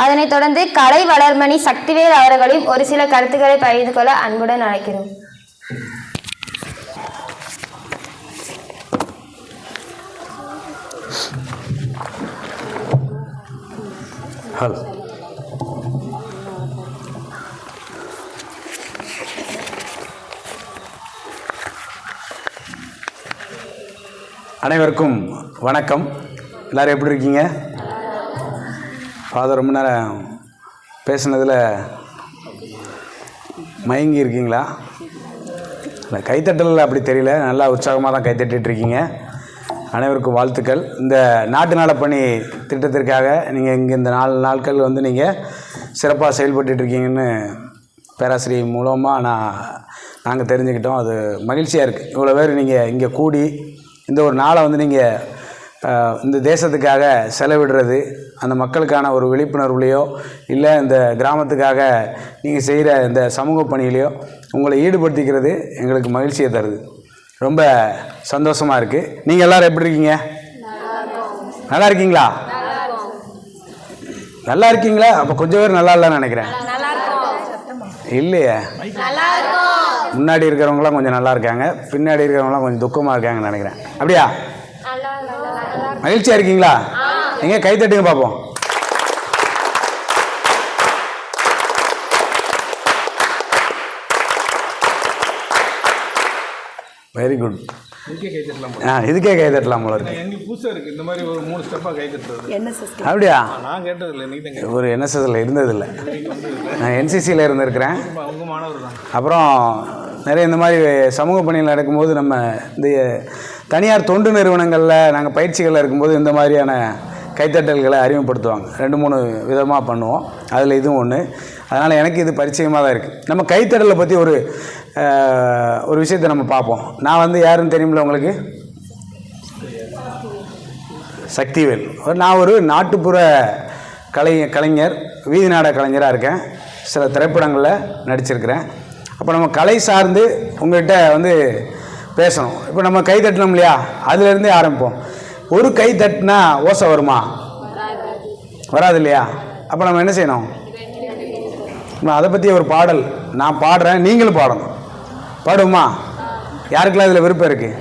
அதனைத் தொடர்ந்து கலை வளர்மணி சக்திவேல் அவர்களையும் ஒரு சில கருத்துக்களை பகிர்ந்து கொள்ள அன்புடன் அழைக்கிறோம். அனைவருக்கும் வணக்கம். எல்லோரும் எப்படி இருக்கீங்க? ஃபாதர் ரொம்ப நேரம் பேசுனதில் மயங்கி இருக்கீங்களா? இல்லை, கைத்தட்டல் அப்படி தெரியல, நல்லா உற்சாகமாக தான் கைத்தட்டிகிட்ருக்கீங்க. அனைவருக்கும் வாழ்த்துக்கள். இந்த நாட்டு நலப்பணி திட்டத்திற்காக நீங்கள் இங்கே இந்த 4 நாட்கள் நீங்கள் சிறப்பாக செயல்பட்டுருக்கீங்கன்னு பேராசிரியர் மூலமாக நாங்கள் தெரிஞ்சுக்கிட்டோம். அது மகிழ்ச்சியாக இருக்குது. இவ்வளோ பேர் நீங்கள் இங்கே கூடி இந்த ஒரு நாளை நீங்கள் இந்த தேசத்துக்காக செலவிடுறது, அந்த மக்களுக்கான ஒரு விழிப்புணர்வுலையோ இல்லை இந்த கிராமத்துக்காக நீங்கள் செய்கிற இந்த சமூக பணியிலையோ உங்களை ஈடுபடுத்திக்கிறது எங்களுக்கு மகிழ்ச்சியை தருது. ரொம்ப சந்தோஷமாக இருக்குது. நீங்கள் எல்லோரும் எப்படி இருக்கீங்க? நல்லா இருக்கீங்களா? நல்லா இருக்கீங்களா? அப்போ கொஞ்சம் பேர் நல்லா இல்லைன்னு நினைக்கிறேன். இல்லையே, முன்னாடி இருக்கிறவங்களாம் கொஞ்சம் நல்லா இருக்காங்க, பின்னாடி இருக்கிறவங்களாம் கொஞ்சம் துக்கமாக இருக்காங்கன்னு நினைக்கிறேன். அப்படியா? மகிழ்ச்சியாக இருக்கீங்களா? எங்கே கை தட்டுங்க பார்ப்போம். Very good. இதுக்கே கை தட்டலாம் போல இருக்கு. இந்த மாதிரி ஒரு 3 ஸ்டெப்பாக கை தட்டுறது. அப்படியா? நான் கேட்டதில்லை. ஒரு என்எஸ்எஸ்ல இருந்ததில்லை. நான் என்சிசியில் இருந்திருக்கிறேன். அப்புறம் நிறைய இந்த மாதிரி சமூக பணிகள் நடக்கும்போது நம்ம இந்த தனியார் தொண்டு நிறுவனங்களில் நாங்கள் பயிற்சிகளில் இருக்கும்போது இந்த மாதிரியான கைத்தட்டல்களை அறிமுகப்படுத்துவாங்க. 2-3 விதமாக பண்ணுவோம். அதில் இதுவும் ஒன்று. அதனால் எனக்கு இது பரிச்சயமாக தான் இருக்குது. நம்ம கைத்தட்டலை பற்றி ஒரு விஷயத்தை நம்ம பார்ப்போம். நான் யாருன்னு தெரியுமில்ல உங்களுக்கு? சக்திவேல். நான் ஒரு நாட்டுப்புற கலைஞர், வீதி நாடக கலைஞராக இருக்கேன். சில திரைப்படங்களில் நடிச்சிருக்கிறேன். அப்போ நம்ம கலை சார்ந்து உங்கள்கிட்ட பேசணும். இப்போ நம்ம கை தட்டணும் இல்லையா, அதுலேருந்தே ஆரம்பிப்போம். ஒரு கை தட்டினா ஓசை வருமா? வராது இல்லையா? அப்போ நம்ம என்ன செய்யணும்? அதை பற்றி ஒரு பாடல் நான் பாடுறேன், நீங்களும் பாடணும். பாடுவோமா? யாருக்கெல்லாம் இதில் விருப்பம் இருக்குது?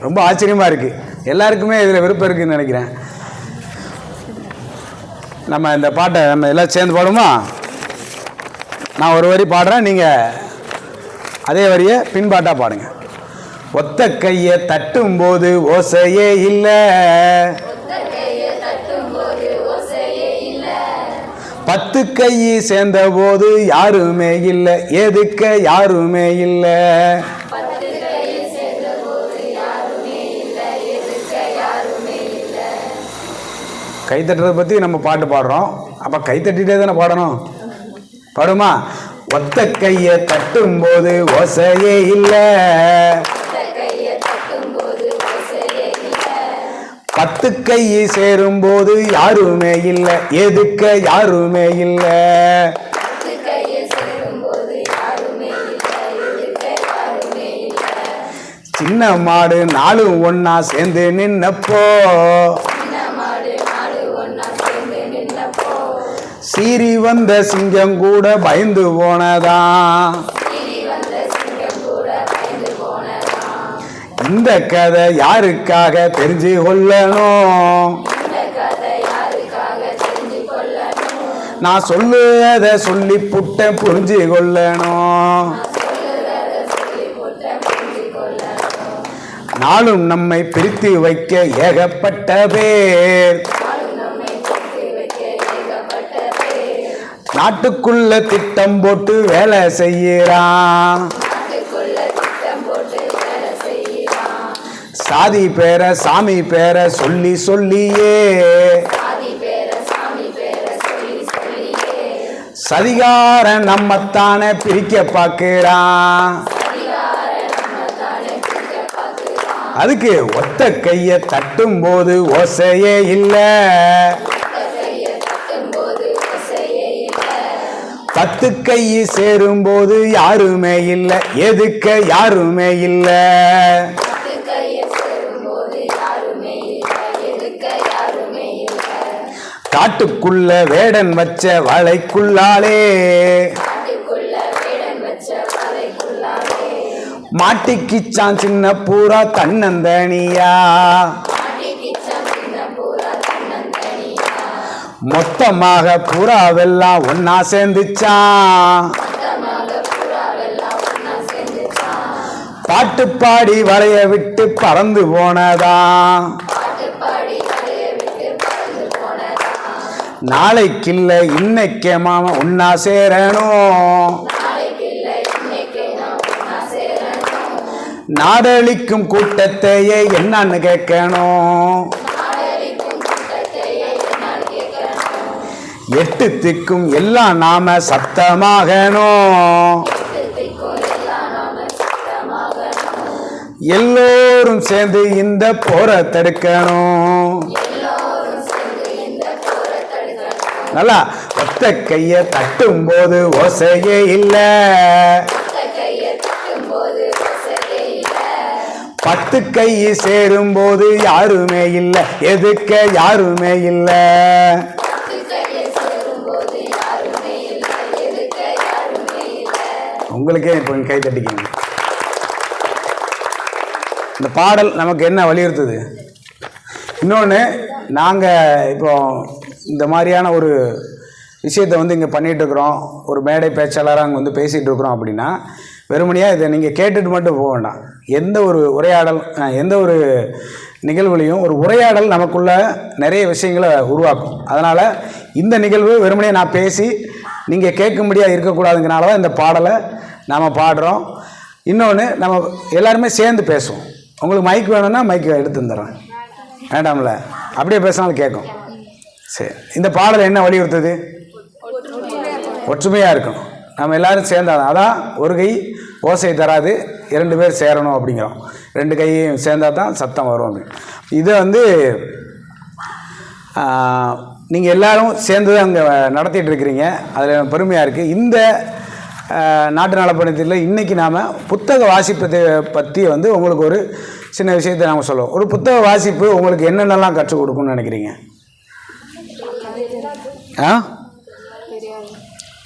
ரொம்ப ஆச்சரியமாக இருக்குது. எல்லாருக்குமே இதில் விருப்பம் இருக்குதுன்னு நினைக்கிறேன். நம்ம இந்த பாட்டை நம்ம எல்லாம் சேர்ந்து பாடுவோமா? நான் ஒரு வரி பாடுறேன், நீங்கள் அதே வரியை பின்பாட்டாக பாடுங்க. ஒத்த கையை தட்டும்போது ஓசையே இல்லை, 10 கை சேர்ந்த போது யாருமே இல்லை, எதுக்க யாருமே இல்லை. கை தட்டுறதை பற்றி நம்ம பாட்டு பாடுறோம். அப்போ கை தட்டிகிட்டே தானே பாடணும். பாடுமா? ஒத்த கையை தட்டும்போது ஓசையே இல்லை, 10 கை சேரும்போது யாருமே இல்லை, எதுக்க யாருமே இல்லை. சின்ன மாடு 4 ஒன்னா சேர்ந்து நின்னப்போ, சீறி வந்த சிங்கம் கூட பயந்து போனதான். இந்த கதை யாருக்காக தெரிஞ்சு கொள்ளணும்? நான் சொல்லுவதை சொல்லி புட்ட புரிஞ்சு கொள்ளணும். நாளும் நம்மை பிரித்து வைக்க ஏகப்பட்ட பேர், நாட்டுக்குள்ள திட்டம் போட்டு வேலை செய்யறான். சாதி பேர சாமி பேர சொல்லி சொல்லியே சதிகார நம்மத்தானே பிரிக்க பார்க்கிறான். அதுக்கு ஒத்த கையை தட்டும் போது ஓசையே இல்லை, 10 கை சேரும்போது யாருமே இல்லை, எதுக்க யாருமே இல்லை. காட்டுக்குள்ள வேடன் வச்ச வலைக்குள்ளாலே மாட்டிக்கிச்சான் சின்ன பூரா தன்னந்தனியா. மொத்தமாக புறாவெல்லாம் ஒன்னா சேர்ந்துச்சான். பாட்டு பாடி வளைய விட்டு பறந்து போனதான். நாளைக்கில்ல இன்னைக்கே மாமா ஒன்னா சேரணும். நாடளிக்கும் கூட்டத்தையே என்னன்னு கேட்கணும். 8 திக்கும் எல்லாம் நாம சத்தமாகணும். எல்லோரும் சேர்ந்து இந்த போரை தடுக்கணும். நல்லா ஒத்த கைய தட்டும் போது ஓசையே இல்ல. 10 கை சேரும் போது யாருமே இல்ல. எதுக்க யாருமே இல்ல. உங்களுக்கே இப்போ கை தட்டிக்கிங்க. இந்த பாடல் நமக்கு என்ன வலியுறுத்துது? இன்னொன்று, நாங்கள் இப்போ இந்த மாதிரியான ஒரு விஷயத்தை வந்து இங்கே பண்ணிகிட்ருக்குறோம், ஒரு மேடை பேச்சாளராக அங்கே வந்து பேசிகிட்டு இருக்கிறோம் அப்படின்னா, வெறுமனையாக இதை நீங்கள் கேட்டுட்டு மட்டும் போக வேண்டாம். எந்த ஒரு உரையாடல், எந்த ஒரு நிகழ்வுலையும் ஒரு உரையாடல் நமக்குள்ள நிறைய விஷயங்களை உருவாக்கும். அதனால் இந்த நிகழ்வு வெறுமனையாக நான் பேசி நீங்கள் கேட்கும்படியாக இருக்கக்கூடாதுங்கிறனால தான் இந்த பாடலை நாம் பாடுறோம். இன்னொன்று, நம்ம எல்லாருமே சேர்ந்து பேசுவோம். உங்களுக்கு மைக் வேணும்னா மைக்கு எடுத்து தந்துடுறேன், வேண்டாம்ல, அப்படியே பேசினாலும் கேட்கும். சரி, இந்த பாடல் என்ன வலியுறுத்துது? ஒற்றுமையாக இருக்கணும். நம்ம எல்லோரும் சேர்ந்தாதான். அதான் ஒரு கை ஓசை தராது, 2 பேர் சேரணும் அப்படிங்கிறோம். 2 கையும் சேர்ந்தால் தான் சத்தம் வரும் அப்படின்னு. இதை வந்து நீங்கள் எல்லோரும் சேர்ந்து தான் அங்கே நடத்திட்டு இருக்கிறீங்க. அதில் பெருமையாக இருக்குது. இந்த நாட்டு நலப்பணியத்தில் இன்றைக்கி நாம் புத்தக வாசிப்பதை பற்றி வந்து உங்களுக்கு ஒரு சின்ன விஷயத்தை நாம் சொல்லுவோம். ஒரு புத்தக வாசிப்பு உங்களுக்கு என்னென்னலாம் கற்றுக் கொடுக்கும்னு நினைக்கிறீங்க?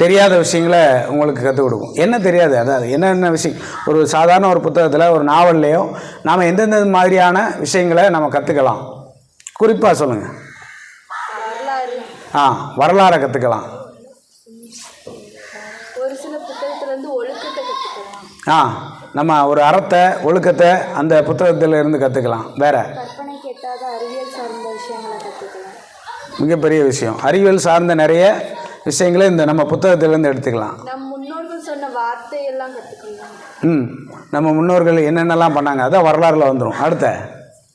தெரியாத விஷயங்களை உங்களுக்கு கற்றுக் கொடுக்கும். என்ன தெரியாது, அதாவது என்னென்ன விஷயம், ஒரு சாதாரண ஒரு புத்தகத்தில், ஒரு நாவல்லையோ நாம் எந்தெந்த மாதிரியான விஷயங்களை நம்ம கற்றுக்கலாம்? குறிப்பாக சொல்லுங்கள். வரலாறை கற்றுக்கலாம். ஒரு சில புத்தகத்திலேருந்து ஒழுக்கத்தை கற்றுக்கலாம். நம்ம ஒரு அறத்தை, ஒழுக்கத்தை அந்த புத்தகத்தில் இருந்து கற்றுக்கலாம். வேற கற்பனை கேட்டாத அறிவியல் சார்ந்த விஷயங்களை கற்றுக்கலாம். மிகப்பெரிய விஷயம். அறிவியல் சார்ந்த நிறைய விஷயங்களை இந்த நம்ம புத்தகத்திலேருந்து எடுத்துக்கலாம். நம் முன்னோர்கள் சொன்ன வார்த்தையெல்லாம் கற்றுக்கலாம். நம்ம முன்னோர்கள் என்னென்னலாம் பண்ணாங்க, அதான் வரலாறுல வந்துடும். அடுத்த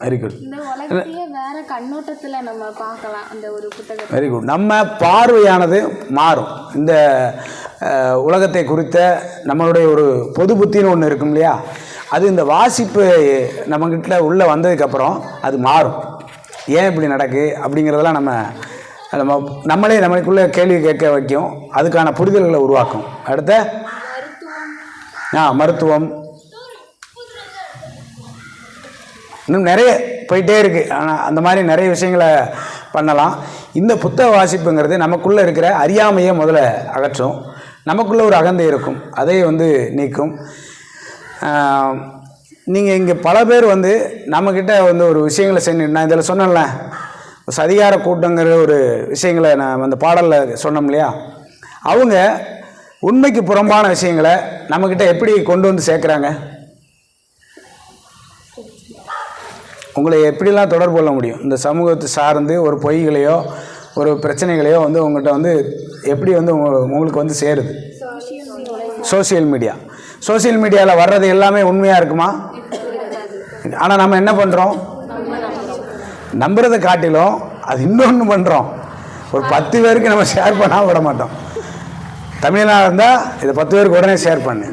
வெரி குட். இந்த உலகத்தையே வேற கண்ணோட்டத்தில் நம்ம பார்க்கலாம் அந்த ஒரு புத்தகம். Very good. நம்ம பார்வையானது மாறும். இந்த உலகத்தை குறித்த நம்மளுடைய ஒரு பொது புத்தின்னு ஒன்று இருக்கும் இல்லையா, அது இந்த வாசிப்பு நம்மக்கிட்ட உள்ளே வந்ததுக்கப்புறம் அது மாறும். ஏன் இப்படி நடக்கு அப்படிங்கிறதெல்லாம் நம்மளே நம்மளுக்குள்ளே கேள்வி கேட்க வைக்கும். அதுக்கான புரிதல்களை உருவாக்கும். அடுத்த மருத்துவம், இன்னும் நிறைய போயிட்டே இருக்குது. ஆனால் அந்த மாதிரி நிறைய விஷயங்களை பண்ணலாம். இந்த புத்தக வாசிப்புங்கிறது நமக்குள்ளே இருக்கிற அறியாமையை முதல்ல அகற்றும். நமக்குள்ளே ஒரு அகந்தை இருக்கும், அதை வந்து நீக்கும். நீங்கள் இங்கே பல பேர் வந்து நம்மக்கிட்ட வந்து ஒரு விஷயங்களை செஞ்சு, நான் இதில் சொன்னேன்ல, சதிகார கூட்டங்கிற ஒரு விஷயங்களை நான் அந்த பாடலில் சொன்னோம் இல்லையா, அவங்க உண்மைக்கு புறம்பான விஷயங்களை நம்மக்கிட்ட எப்படி கொண்டு வந்து சேர்க்குறாங்க? உங்களை எப்படிலாம் தொடர்பு கொள்ள முடியும்? இந்த சமூகத்தை சார்ந்து ஒரு பொய்களையோ ஒரு பிரச்சனைகளையோ வந்து உங்கள்கிட்ட வந்து எப்படி வந்து உங்களுக்கு வந்து சேருது? Social media. சோசியல் மீடியாவில் வர்றது எல்லாமே உண்மையாக இருக்குமா? ஆனால் நம்ம என்ன பண்ணுறோம்? நம்புறதை காட்டிலும் அது இன்னொன்று பண்ணுறோம். ஒரு 10 பேருக்கு நம்ம ஷேர் பண்ணால் விட மாட்டோம். தமிழனாக இருந்தால் இதை 10 பேருக்கு உடனே ஷேர் பண்ணு.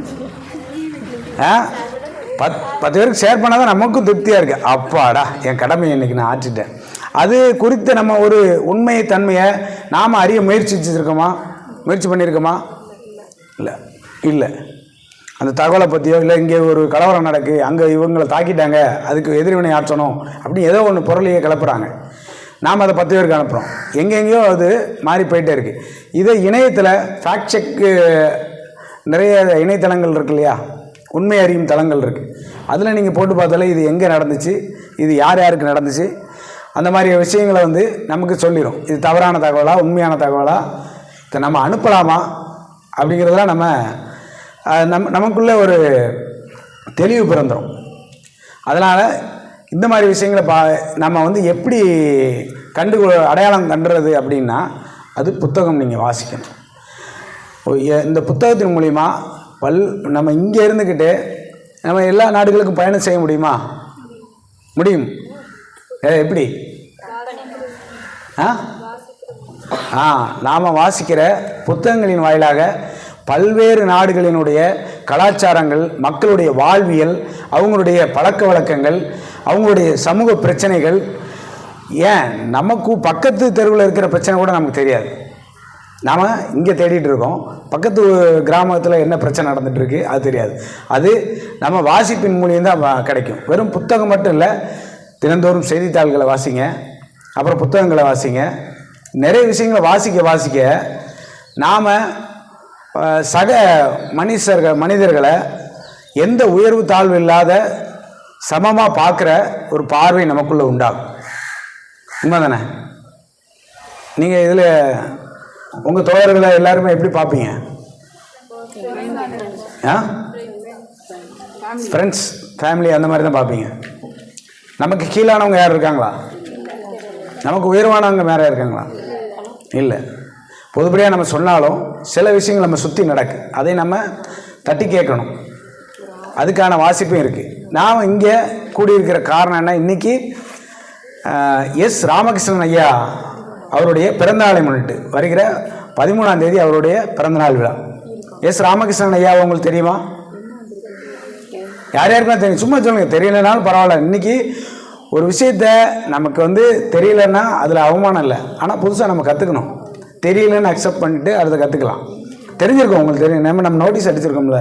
10 பேருக்கு ஷேர் பண்ணால் தான் நமக்கும் திருப்தியாக இருக்குது. அப்பாடா, என் கடமையை இன்றைக்கி நான் ஆற்றிட்டேன். அது குறித்து நம்ம ஒரு உண்மை தன்மையை நாம் அறிய முயற்சி பண்ணியிருக்கோமா? இல்லை. அந்த தகவலை பற்றியோ, இல்லை இங்கே ஒரு கலவரம் நடக்கு, அங்கே இவங்களை தாக்கிட்டாங்க, அதுக்கு எதிர்வினை ஆற்றணும் அப்படின்னு ஏதோ ஒன்று பொருளையே கிளப்புறாங்க. நாம் அதை 10 பேருக்கு அனுப்புகிறோம். எங்கெங்கேயோ அது மாறி போயிட்டே இருக்குது. இதை இணையத்தில் ஃபேக்ட் செக்கு நிறைய இணையதளங்கள் இருக்கு இல்லையா, உண்மை அறியும் தளங்கள் இருக்குது. அதில் நீங்கள் போட்டு பார்த்தாலே இது எங்கே நடந்துச்சு, இது யார் யாருக்கு நடந்துச்சு, அந்த மாதிரி விஷயங்களை வந்து நமக்கு சொல்லிடும். இது தவறான தகவலா உண்மையான தகவலா, இதை நம்ம அனுப்பலாமா அப்படிங்கிறதெல்லாம் நமக்குள்ளே ஒரு தெளிவு பிறந்துடும். அதனால் இந்த மாதிரி விஷயங்களை நம்ம வந்து எப்படி அடையாளம் கண்டுறது அப்படின்னா, அது புத்தகம் நீங்கள் வாசிக்கணும். இந்த புத்தகத்தின் மூலிமா நம்ம இங்கே இருந்துக்கிட்டு நம்ம எல்லா நாடுகளுக்கும் பயணம் செய்ய முடியுமா? முடியும். எப்படி? நாம் வாசிக்கிற புத்தகங்களின் வாயிலாக பல்வேறு நாடுகளினுடைய கலாச்சாரங்கள், மக்களுடைய வாழ்வியல், அவங்களுடைய பழக்க வழக்கங்கள், அவங்களுடைய சமூக பிரச்சனைகள், ஏன் நமக்கு பக்கத்து தெருவில் இருக்கிற பிரச்சனை கூட நமக்கு தெரியாது. நாம் இங்கே தேடிட்டு இருக்கோம், பக்கத்து கிராமத்தில் என்ன பிரச்சனை நடந்துகிட்ருக்கு அது தெரியாது. அது நம்ம வாசிப்பின் மூலியம்தான் கிடைக்கும். வெறும் புத்தகம் மட்டும் இல்லை, தினந்தோறும் செய்தித்தாள்களை வாசிங்க, அப்புறம் புத்தகங்களை வாசிங்க. நிறைய விஷயங்களை வாசிக்க நாம் சக மனிதர்களை எந்த உயர்வு தாழ்வு இல்லாத சமமாக பார்க்குற ஒரு பார்வை நமக்குள்ளே உண்டாகும். உண்மை தானே? நீங்கள் இதில் உங்கள் தோழர்களை எல்லாருமே எப்படி பார்ப்பீங்க? ஃப்ரெண்ட்ஸ், ஃபேமிலி அந்த மாதிரி தான் பார்ப்பீங்க. நமக்கு கீழானவங்க யார் இருக்காங்களா? நமக்கு உயர்வானவங்க வேறு இருக்காங்களா? இல்லை. பொதுப்படியாக நம்ம சொன்னாலும் சில விஷயங்கள் நம்ம சுற்றி நடக்கு, அதை நம்ம தட்டி கேட்கணும். அதுக்கான வாசிப்பும் இருக்குது. நாம் இங்கே கூடியிருக்கிற காரணம் என்ன? இன்றைக்கி எஸ் ராமகிருஷ்ணன் ஐயா அவருடைய பிறந்தநாளை முன்னிட்டு வருகிற 13ஆம் தேதி அவருடைய பிறந்தநாள் விழா. எஸ் ராமகிருஷ்ணன் ஐயா உங்களுக்கு தெரியுமா? யார் யாருக்குலாம் தெரியும்? சும்மா சொல்லுங்கள், தெரியலனாலும் பரவாயில்ல. இன்றைக்கி ஒரு விஷயத்த நமக்கு வந்து தெரியலன்னா அதில் அவமானம் இல்லை, ஆனால் புதுசாக நம்ம கற்றுக்கணும். தெரியலன்னு அக்செப்ட் பண்ணிவிட்டு அதை கற்றுக்கலாம். தெரிஞ்சிருக்கோம், உங்களுக்கு தெரியும், நம்ம நோட்டீஸ் அடிச்சிருக்கோம்ல,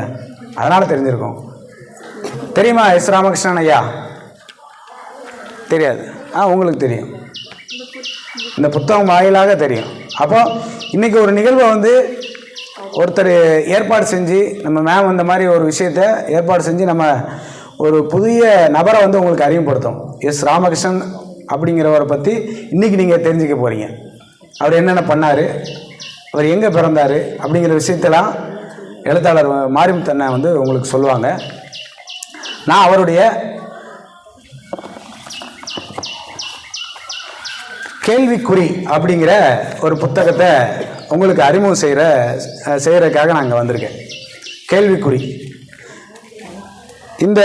அதனால் தெரிஞ்சிருக்கோம். தெரியுமா எஸ் ராமகிருஷ்ணன் ஐயா? தெரியாது. உங்களுக்கு தெரியும், இந்த புத்தகம் வாயிலாக தெரியும். அப்போ இன்றைக்கி ஒரு நிகழ்வை வந்து ஒருத்தர் ஏற்பாடு செஞ்சு, நம்ம மேம் இந்த மாதிரி ஒரு விஷயத்தை ஏற்பாடு செஞ்சு நம்ம ஒரு புதிய நபரை வந்து உங்களுக்கு அறிமுகப்படுத்தும். எஸ் ராமகிருஷ்ணன் அப்படிங்கிறவரை பற்றி இன்றைக்கி நீங்கள் தெரிஞ்சுக்க போகிறீங்க. அவர் என்னென்ன பண்ணார், அவர் எங்கே பிறந்தார் அப்படிங்கிற விஷயத்தெல்லாம் எழுத்தாளர் மாரிமுத்தண்ணை வந்து உங்களுக்கு சொல்லுவாங்க. நான் அவருடைய கேள்விக்குறி அப்படிங்கிற ஒரு புத்தகத்தை உங்களுக்கு அறிமுகம் செய்கிறதுக்காக நான் இங்கே வந்திருக்கேன். கேள்விக்குறி. இந்த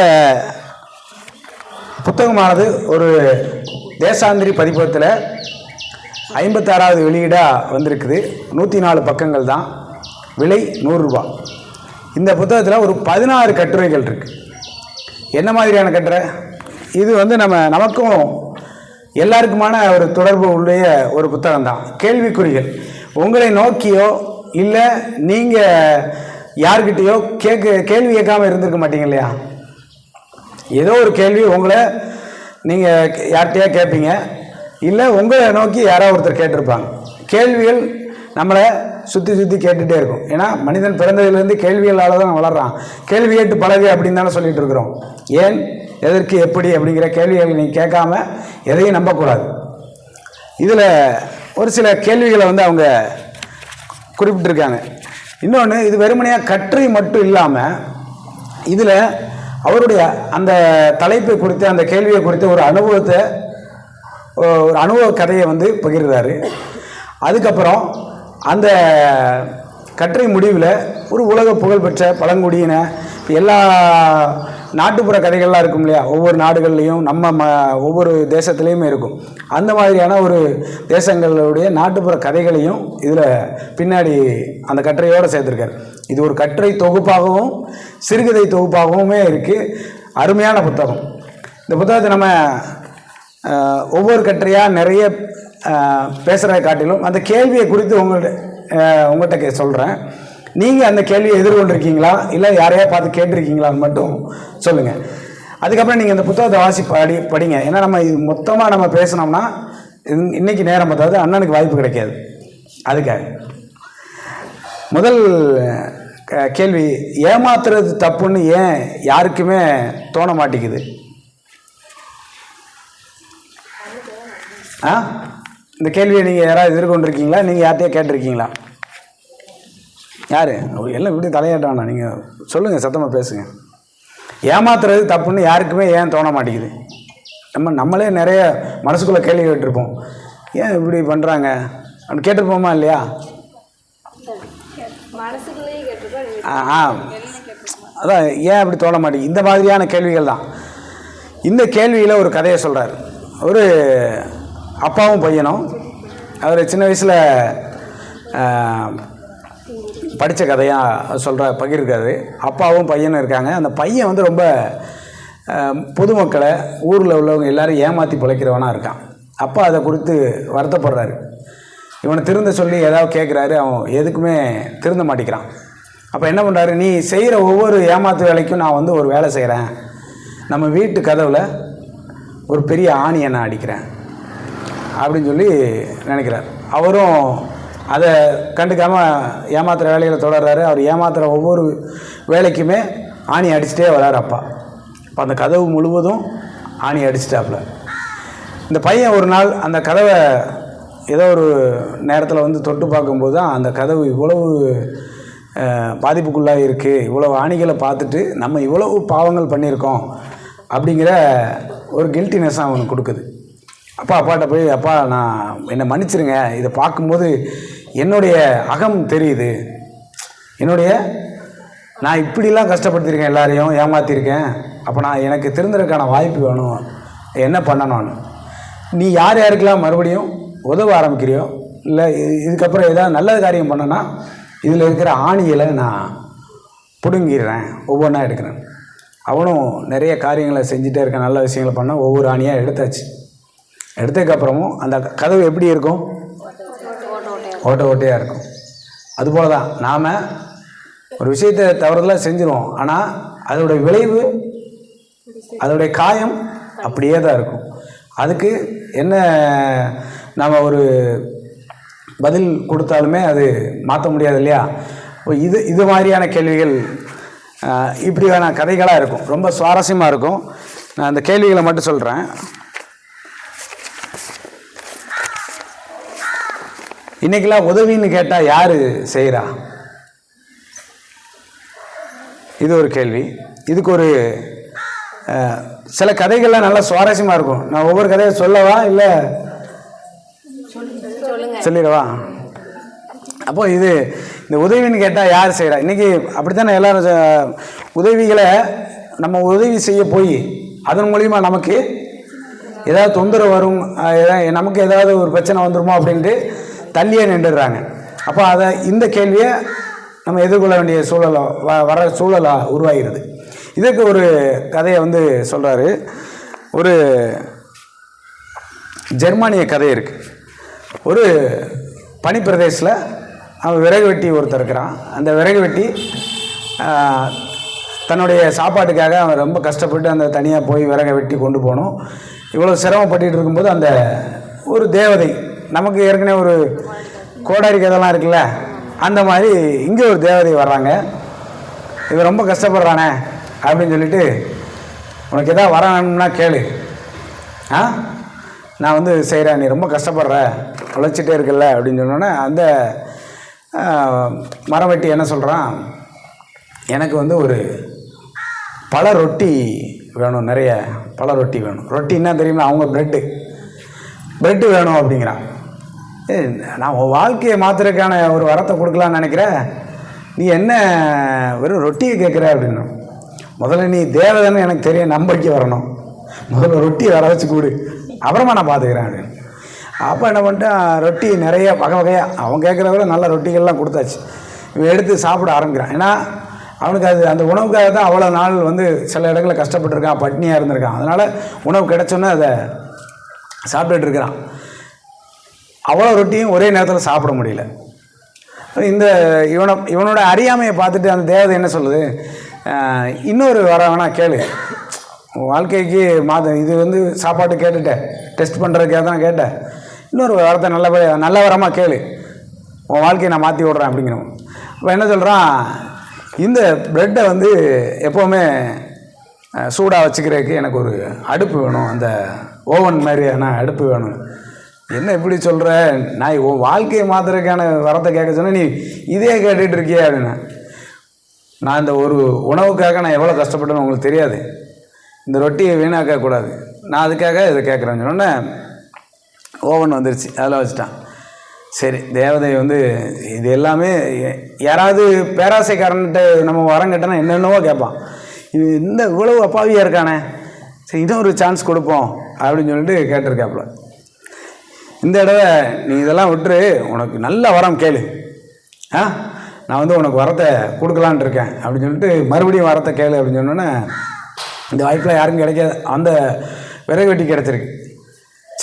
புத்தகமானது ஒரு தேசாந்திரி பதிப்பகத்தில் 56வது வெளியீடாக வந்திருக்குது. 104 பக்கங்கள் தான். விலை 100 ரூபா. இந்த புத்தகத்தில் ஒரு 16 கட்டுரைகள் இருக்குது. என்ன மாதிரியான கட்டுரை? இது வந்து நமக்கும் எல்லாருக்குமான ஒரு தொடர்பு உடைய ஒரு புத்தகம் தான். கேள்விக்குறிகள். உங்களை நோக்கியோ இல்லை நீங்கள் யார்கிட்டையோ கேள்வி கேட்காமல் இருந்திருக்க மாட்டீங்க இல்லையா? ஏதோ ஒரு கேள்வி உங்களை நீங்கள் யார்கிட்டையா கேட்பீங்க, இல்லை உங்களை நோக்கி யாராவது ஒருத்தர் கேட்டிருப்பாங்க. கேள்விகள் நம்மளை சுற்றி கேட்டுகிட்டே இருக்கும். ஏன்னா மனிதன் பிறந்ததுலேருந்து கேள்விகளால் தான் வளர்றான். கேள்வி கேட்டு பழகு அப்படின்னு தானே சொல்லிகிட்டு இருக்கிறோம். ஏன், எதற்கு, எப்படி அப்படிங்கிற கேள்விகளை நீங்கள் கேட்காம எதையும் நம்பக்கூடாது. இதில் ஒரு சில கேள்விகளை வந்து அவங்க குறிப்பிட்டிருக்காங்க. இன்னொன்று, இது வெறுமனையாக கட்டுரை மட்டும் இல்லாமல் இதில் அவருடைய அந்த தலைப்பை குறித்து, அந்த கேள்வியை குறித்து ஒரு அனுபவ கதையை வந்து பகிர்றாரு. அதுக்கப்புறம் அந்த கட்டுரை முடிவில் ஒரு உலக புகழ்பெற்ற பழங்குடியின எல்லா நாட்டுப்புற கதைகள்லாம் இருக்கும் இல்லையா, ஒவ்வொரு நாடுகள்லேயும் ஒவ்வொரு தேசத்துலேயுமே இருக்கும். அந்த மாதிரியான ஒரு தேசங்களுடைய நாட்டுப்புற கதைகளையும் இதில் பின்னாடி அந்த கட்டுரையோடு சேர்த்துருக்காரு. இது ஒரு கட்டுரை தொகுப்பாகவும் சிறுகதை தொகுப்பாகவுமே இருக்குது. அருமையான புத்தகம். இந்த புத்தகத்தை நம்ம ஒவ்வொரு கட்டுரையாக நிறைய பேசுகிறத காட்டிலும் அந்த கேள்வியை குறித்து உங்கள்கிட்ட சொல்கிறேன். நீங்கள் அந்த கேள்வியை எதிர்கொண்டிருக்கீங்களா, இல்லை யாரையா பார்த்து கேட்டிருக்கீங்களான்னு மட்டும் சொல்லுங்கள். அதுக்கப்புறம் நீங்கள் இந்த புத்தகத்தை படிங்க. ஏன்னா நம்ம இது மொத்தமாக நம்ம பேசினோம்னா இன்றைக்கி நேரம் பார்த்தாது அண்ணனுக்கு வாய்ப்பு கிடைக்காது. அதுக்காக முதல் கேள்வி, ஏமாத்துறது தப்புன்னு ஏன் யாருக்குமே தோண மாட்டேங்குது? இந்த கேள்வியை நீங்கள் யாராவது எதிர்கொண்டிருக்கீங்களா? நீங்கள் யார்கிட்டயே கேட்டிருக்கீங்களா? யார்? எல்லாம் இப்படி தலையாட்டாண்ணா, நீங்கள் சொல்லுங்கள், சத்தமாக பேசுங்க. ஏமாத்துறது தப்புன்னு யாருக்குமே ஏன் தோண மாட்டேங்குது? நம்மளே நிறைய மனசுக்குள்ளே கேள்வி கேட்டிருப்போம், ஏன் இப்படி பண்ணுறாங்க அப்படின்னு கேட்டிருப்போமா இல்லையா? அதான் ஏன் அப்படி தோண மாட்டேங்குது, இந்த மாதிரியான கேள்விகள் தான். இந்த கேள்வியில் ஒரு கதையை சொல்கிறார். ஒரு அப்பாவும் பையனும், அவர் சின்ன வயசில் படித்த கதையாக பகிர்க்காரு. அப்பாவும் பையனும் இருக்காங்க. அந்த பையன் வந்து ரொம்ப பொதுமக்களை, ஊரில் உள்ளவங்க எல்லாரும் ஏமாற்றி பிழைக்கிறவனாக இருக்கான். அப்பா அதை குறித்து வருத்தப்படுறாரு. இவனை திருந்த சொல்லி ஏதாவது கேட்குறாரு, அவன் எதுக்குமே திருந்த மாட்டேங்கிறான். அப்போ என்ன பண்ணுறாரு, நீ செய்கிற ஒவ்வொரு ஏமாத்து வேலைக்கும் நான் வந்து ஒரு வேலை செய்கிறேன், நம்ம வீட்டு கதவில் ஒரு பெரிய ஆணியை நான் அடிக்கிறேன் அப்படின்னு சொல்லி நினைக்கிறார். அவரும் அதை கண்டுக்காமல் ஏமாத்துகிற வேலைகளை தொடர்றாரு. அவர் ஏமாத்துகிற ஒவ்வொரு வேலைக்குமே ஆணி அடிச்சுட்டே வர்றார் அப்பா. அப்போ அந்த கதவு முழுவதும் ஆணி அடிச்சிட்டாப்புல. இந்த பையன் ஒரு நாள் அந்த கதவை ஏதோ ஒரு நேரத்தில் வந்து தொட்டு பார்க்கும்போது தான் அந்த கதவு இவ்வளவு பாதிப்புக்குள்ளாக இருக்குது, இவ்வளவு ஆணிகளை பார்த்துட்டு நம்ம இவ்வளவு பாவங்கள் பண்ணியிருக்கோம் அப்படிங்கிற ஒரு கில்ட்டினஸ் அவனுக்கு கொடுக்குது. அப்பாட்ட போய், அப்பா நான் என்னை மன்னிச்சிருங்க, இதை பார்க்கும்போது என்னுடைய அகம் தெரியுது, நான் இப்படிலாம் கஷ்டப்படுத்தியிருக்கேன், எல்லாரையும் ஏமாற்றிருக்கேன், அப்போ நான் எனக்கு திருந்துறதுக்கான வாய்ப்பு வேணும், என்ன பண்ணணும்னு. நீ யார் யாருக்கெல்லாம் மறுபடியும் உதவ ஆரம்பிக்கிறியோ, இல்லை இதுக்கப்புறம் ஏதாவது நல்ல காரியம் பண்ணனா இதில் இருக்கிற ஆணிகளை நான் பிடுங்கிடுறேன், ஒவ்வொன்றா எடுக்கிறேன். அவனும் நிறைய காரியங்களை செஞ்சுட்டே இருக்க, நல்ல விஷயங்களை பண்ண ஒவ்வொரு ஆணியாக எடுத்தாச்சு. எடுத்ததுக்கப்புறமும் அந்த கதவு எப்படி இருக்கும்? ஓட்டையாக இருக்கும். அதுபோல் தான் நாம் ஒரு விஷயத்தை தவறுதலாக செஞ்சிருவோம், ஆனால் அதோடைய விளைவு, அதோடைய காயம் அப்படியே தான் இருக்கும். அதுக்கு என்ன நாம் ஒரு பதில் கொடுத்தாலுமே அது மாற்ற முடியாது இல்லையா? இப்போ இது மாதிரியான கேள்விகள் இப்படியான கதைகளாக இருக்கும், ரொம்ப சுவாரஸ்யமாக இருக்கும். நான் அந்த கேள்விகளை மட்டும் சொல்கிறேன். இன்றைக்கெல்லாம் உதவின்னு கேட்டால் யார் செய்கிறா? இது ஒரு கேள்வி. இதுக்கு ஒரு சில கதைகள்லாம் நல்லா சுவாரஸ்யமாக இருக்கும். நான் ஒவ்வொரு கதையை சொல்லவா இல்லை சொல்லிடவா? அப்போ இந்த உதவின்னு கேட்டால் யார் செய்கிறா? இன்றைக்கி அப்படித்தானே எல்லோரும் உதவிகளை நம்ம உதவி செய்ய போய் அதன் மூலிமா நமக்கு ஏதாவது தொந்தரவு வரும், நமக்கு ஏதாவது ஒரு பிரச்சனை வந்துருமோ அப்படின்ட்டு தள்ளியே நின்றுடுறாங்க. அப்போ இந்த கேள்வியை நம்ம எதிர்கொள்ள வேண்டிய வர சூழலாக உருவாகிறது. இதுக்கு ஒரு கதையை வந்து சொல்கிறாரு. ஒரு ஜெர்மானிய கதை இருக்குது. ஒரு பனிப்பிரதேசத்தில் அவன் விறகு வெட்டி ஒருத்தர் இருக்கிறான். அந்த விறகு வெட்டி தன்னுடைய சாப்பாட்டுக்காக அவன் ரொம்ப கஷ்டப்பட்டு அந்த தனியாக போய் விறகை வெட்டி கொண்டு போகணும். இவ்வளோ சிரமப்பட்டு இருக்கும்போது அந்த ஒரு தேவதை, நமக்கு ஏற்கனவே ஒரு கோடாரி கதைலாம் இருக்குல்ல, அந்த மாதிரி இங்கே ஒரு தேவதை வர்றாங்க. இவன் ரொம்ப கஷ்டப்படுறானே அப்படின்னு சொல்லிட்டு, உனக்கு எதாவது வரணும்னா கேளு, நான் வந்து செய்கிறேன், நீ ரொம்ப கஷ்டப்படுற, உழைச்சிட்டே இருக்கல அப்படின்னு சொன்னோன்னே அந்த மரம் வெட்டி என்ன சொல்கிறான், எனக்கு வந்து ஒரு பல ரொட்டி வேணும், நிறைய பல ரொட்டி வேணும். ரொட்டின்னா தெரியுமா, அவங்க ப்ரெட்டு வேணும் அப்படிங்கிறான். நான் உன் வாழ்க்கையை மாற்றுறதுக்கான ஒரு வரத்தை கொடுக்கலான்னு நினைக்கிறேன், நீ என்ன வெறும் ரொட்டியை கேட்குற அப்படின்னு. முதல்ல நீ தேவதைன்னு எனக்கு தெரியும், நம்பிக்கை வரணும், முதல்ல ரொட்டியை வர வச்சு கூடு, அப்புறமா நான் பார்த்துக்கிறேன் அப்படின்னு. அப்போ என்ன பண்ணிட்டான், ரொட்டி நிறைய வகை வகையாக அவன் கேட்குறத விட நல்ல ரொட்டிகள்லாம் கொடுத்தாச்சு. இவன் எடுத்து சாப்பிட ஆரம்பிக்கிறான். ஏன்னா அவனுக்கு அந்த உணவுக்காக தான் அவ்வளோ நாள் வந்து சில இடங்களில் கஷ்டப்பட்டுருக்கான், பட்னியாக இருந்திருக்கான். அதனால் உணவு கிடைச்சோன்னே அதை சாப்பிட்டுட்டு இருக்கிறான். அவ்வளோ ரொட்டியும் ஒரே நேரத்தில் சாப்பிட முடியல. இவனோட அறியாமையை பார்த்துட்டு அந்த தேவதை என்ன சொல்லுது, இன்னொரு வர வேணா கேளு, வாழ்க்கைக்கு இது வந்து சாப்பாட்டு கேட்டுட்டேன், டெஸ்ட் பண்ணுறதுக்காக தான் கேட்டேன், இன்னொரு வரத்தை நல்ல வரமாக கேளு, உன் வாழ்க்கையை நான் மாற்றி விட்றேன் அப்படிங்கிறவன். இப்போ என்ன சொல்கிறான், இந்த ப்ரெட்டை வந்து எப்போவுமே சூடாக வச்சுக்கிறதுக்கு எனக்கு ஒரு அடுப்பு வேணும், அந்த ஓவன் மாதிரியான அடுப்பு வேணும். என்ன இப்படி சொல்கிற, நான் உன் வாழ்க்கையை மாற்றுறதுக்கான வரத்தை கேட்க சொன்னேன், நீ இதே கேட்டுட்டு இருக்கியே அப்படின்னா. நான் இந்த ஒரு உணவுக்காக நான் எவ்வளோ கஷ்டப்பட்டேன்னு உங்களுக்கு தெரியாது. இந்த ரொட்டியை வீணாக்கக்கூடாது, நான் அதுக்காக இதை கேட்குறேன்னு சொன்னோன்னே ஓவன் வந்துருச்சு, அதில் வச்சுட்டான். சரி, தேவதை வந்து இது எல்லாமே யாராவது பேராசைக்காரன்கிட்ட நம்ம வரம் கேட்டோன்னா என்னென்னவோ கேட்பான். இந்த இவ்வளவு அப்பாவியாக இருக்கானே, சரி இன்னும் ஒரு சான்ஸ் கொடுப்போம் அப்படின்னு சொல்லிட்டு கேட்டிருக்காப்புல. இந்த தடவை நீ இதெல்லாம் விட்டுரு, உனக்கு நல்ல வரம் கேளு, நான் வந்து உனக்கு வரத்தை கொடுக்கலான் இருக்கேன் அப்படின்னு சொல்லிட்டு மறுபடியும் வரத்தை கேளு அப்படின்னு சொன்னோன்னே இந்த வாய்ப்பில் யாருக்கும் கிடைக்காது. அந்த விறகு வெட்டி கிடச்சிருக்கு.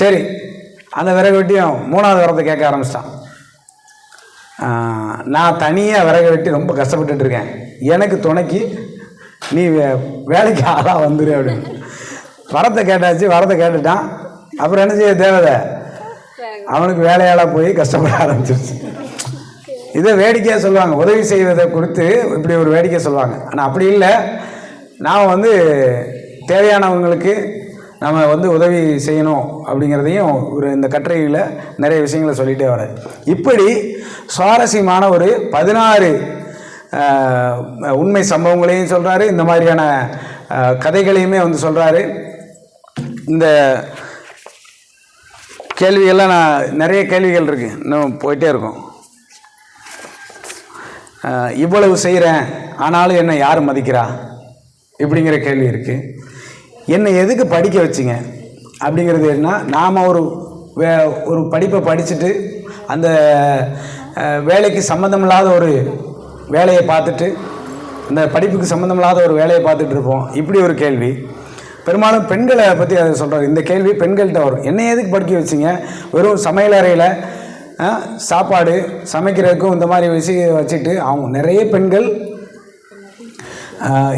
சரி, அந்த விறகு வெட்டியும் 3வது வரத்தை கேட்க ஆரம்பிச்சிட்டான். நான் தனியாக விறகு வெட்டி ரொம்ப கஷ்டப்பட்டுருக்கேன், எனக்கு துணைக்கு நீ வேலைக்கு ஆளாக வந்துரு அப்படின்னு வரத்தை கேட்டாச்சு. வரத்தை கேட்டுட்டான். அப்புறம் என்ன செய்ய தேவதை, அவனுக்கு வேலையாளாக போய் கஷ்டப்பட ஆரம்பிச்சிருச்சு. இதை வேடிக்கையாக சொல்லுவாங்க, உதவி செய்வதை குறித்து இப்படி ஒரு வேடிக்கை சொல்லுவாங்க. ஆனால் அப்படி இல்லை, நாம் வந்து தேவையானவங்களுக்கு நம்ம வந்து உதவி செய்யணும் அப்படிங்கிறதையும் இந்த கட்டுரையில் நிறைய விஷயங்களை சொல்லிகிட்டே வர. இப்படி சுவாரஸ்யமான ஒரு 16 உண்மை சம்பவங்களையும் சொல்கிறாரு, இந்த மாதிரியான கதைகளையுமே வந்து சொல்கிறாரு. இந்த கேள்விகள்லாம் நிறைய கேள்விகள் இருக்குது, இன்னும் போயிட்டே இருக்கும். இவ்வளவு செய்கிறேன் ஆனாலும் என்னை யார் மதிக்கிறா இப்படிங்கிற கேள்வி இருக்குது. என்னை எதுக்கு படிக்க வச்சிங்க அப்படிங்கிறது என்ன, நாம் ஒரு படிப்பை படிச்சுட்டு அந்த வேலைக்கு சம்மந்தமில்லாத ஒரு வேலையை பார்த்துட்டு, அந்த படிப்புக்கு சம்மந்தமில்லாத ஒரு வேலையை பார்த்துட்டு இருப்போம். இப்படி ஒரு கேள்வி. பெரும்பாலும் பெண்களை பற்றி அதை சொல்கிறார். இந்த கேள்வி பெண்கள்கிட்ட வரும், என்னை எதுக்கு படிக்க வச்சிங்க, வெறும் சமையல் அறையில் சாப்பாடு சமைக்கிறதுக்கும் இந்த மாதிரி விஷயம் வச்சுட்டு அவங்க நிறைய பெண்கள்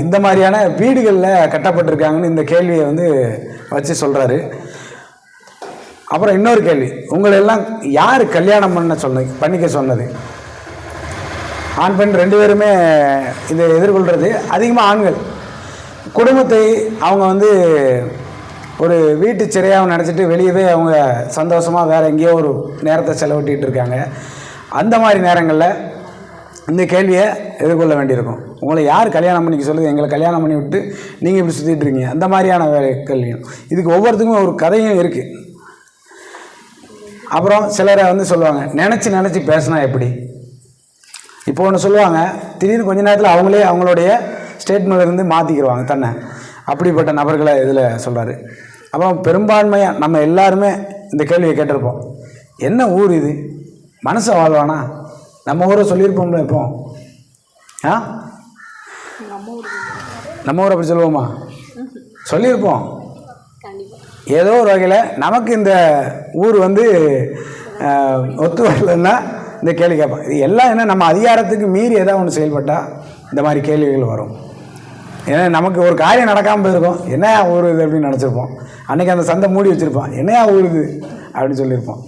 இந்த மாதிரியான வீடுகளில் கட்டப்பட்டிருக்காங்கன்னு இந்த கேள்வியை வந்து வச்சு சொல்கிறாரு. அப்புறம் இன்னொரு கேள்வி, உங்களெல்லாம் யார் கல்யாணம் பண்ணிக்க சொன்னது? ஆண் பெண் 2 பேருமே இதை எதிர்கொள்கிறது. அதிகமாக ஆண்கள் குடும்பத்தை அவங்க வந்து ஒரு வீட்டு சிறையாக நினச்சிட்டு வெளியவே அவங்க சந்தோஷமாக வேறு எங்கேயோ ஒரு நேரத்தை செலவிட்டிகிட்டு இருக்காங்க. அந்த மாதிரி நேரங்களில் இந்த கேள்வியை எதிர்கொள்ள வேண்டியிருக்கும். உங்களை யார் கல்யாணம் பண்ணிக்க சொல்லுது, எங்களை கல்யாணம் பண்ணி விட்டு நீங்கள் இப்படி சுற்றிட்டு இருக்கீங்க, அந்த மாதிரியான கேள்வியும். இதுக்கு ஒவ்வொருத்துக்கும் ஒரு கதையும் இருக்குது. அப்புறம் சிலரை வந்து சொல்லுவாங்க, நினச்சி பேசினா எப்படி. இப்போ ஒன்று சொல்லுவாங்க, திடீர்னு கொஞ்ச நேரத்தில் அவங்களே அவங்களுடைய ஸ்டேட்மெண்ட்லேருந்து மாற்றிக்கிடுவாங்க தன்னை. அப்படிப்பட்ட நபர்களை இதில் சொல்கிறாரு. அப்புறம் பெரும்பான்மையாக நம்ம எல்லாருமே இந்த கேள்வியை கேட்டிருப்போம், என்ன ஊர் இது, மனசை வாழ்வானா, நம்ம ஊரை சொல்லியிருப்போம்ல. இப்போ நம்ம ஊரை அப்படி சொல்லுவோமா, சொல்லியிருப்போம். ஏதோ ஒரு வகையில் நமக்கு இந்த ஊர் வந்து ஒத்து வரலன்னா இந்த கேள்வி கேட்போம். இது எல்லாம் என்ன, நம்ம அதிகாரத்துக்கு மீறி ஏதாவது ஒன்று செயல்பட்டால் இந்த மாதிரி கேள்விகள் வரும். ஏன்னா நமக்கு ஒரு காரியம் நடக்காமல் போயிருக்கோம், என்னையா ஊர் இது அப்படின்னு நினச்சிருப்போம். அன்றைக்கி அந்த சந்தை மூடி வச்சுருப்பான், என்னையா ஊர் இது அப்படின்னு சொல்லியிருப்போம்.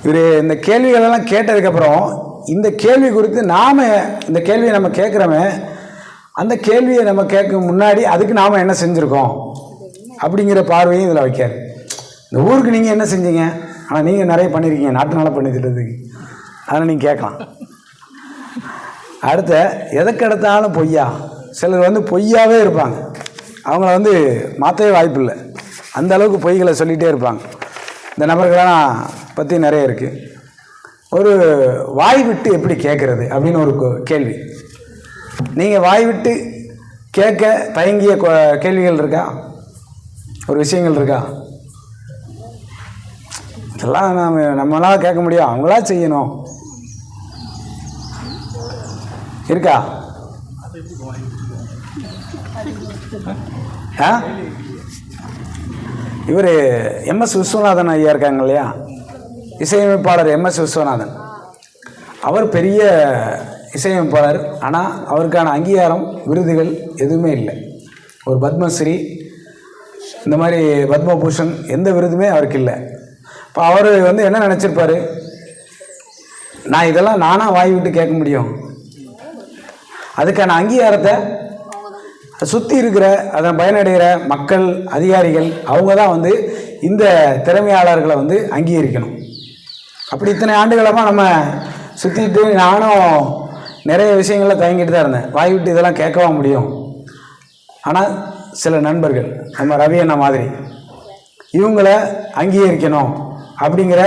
இவர் இந்த கேள்விகளெல்லாம் கேட்டதுக்கப்புறம் இந்த கேள்வி குறித்து நாம் இந்த கேள்வியை நம்ம கேட்குறோமே, அந்த கேள்வியை நம்ம கேட்க முன்னாடி அதுக்கு நாம் என்ன செஞ்சுருக்கோம் அப்படிங்கிற பார்வையும் இதில் வைக்காது. இந்த ஊருக்கு நீங்கள் என்ன செஞ்சீங்க, ஆனால் நீங்கள் நிறைய பண்ணியிருக்கீங்க நாட்டு நாளாக பண்ணி திட்டத்துக்கு, அதனால் நீங்கள் கேட்கலாம். அடுத்த எதுக்கு எடுத்தாலும் பொய்யா, சிலர் வந்து பொய்யாவே இருப்பாங்க, அவங்கள வந்து மாற்றவே வாய்ப்பு இல்லை, அந்த அளவுக்கு பொய்களை சொல்லிகிட்டே இருப்பாங்க. இந்த நபர்களெல்லாம் பற்றி நிறைய இருக்குது. ஒரு வாய் விட்டு எப்படி கேட்குறது அப்படின்னு ஒரு கேள்வி. நீங்கள் வாய் விட்டு கேட்க தயங்கிய கேள்விகள் இருக்கா, ஒரு விஷயங்கள் இருக்கா? இதெல்லாம் நம்மளால் கேட்க முடியும், அவங்களா செய்யணும் இருக்கா? இவர் MS விஸ்வநாதன் ஐயா இருக்காங்க இல்லையா, இசையமைப்பாளர் MS விஸ்வநாதன். அவர் பெரிய இசையமைப்பாளர், ஆனால் அவருக்கான அங்கீகாரம் விருதுகள் எதுவுமே இல்லை. ஒரு பத்மஸ்ரீ இந்த மாதிரி பத்மபூஷன் எந்த விருதுமே அவருக்கு இல்லை. இப்போ அவர் வந்து என்ன நினச்சிருப்பாரு, நான் இதெல்லாம் நானாக வாய் விட்டு கேட்க முடியும், அதுக்கான அங்கீகாரத்தை சுற்றி இருக்கிற அதை பயனடைகிற மக்கள் அதிகாரிகள் அவங்க தான் வந்து இந்த திறமையாளர்களை வந்து அங்கீகரிக்கணும். அப்படி இத்தனை ஆண்டுகளமாக நம்ம சுற்றிட்டு நானும் நிறைய விஷயங்களில் தயங்கிட்டு தான் இருந்தேன், வாய் விட்டு இதெல்லாம் கேட்கவா முடியும். ஆனால் சில நண்பர்கள் நம்ம ரவி அண்ணா மாதிரி இவங்கள அங்கீகரிக்கணும் அப்படிங்கிற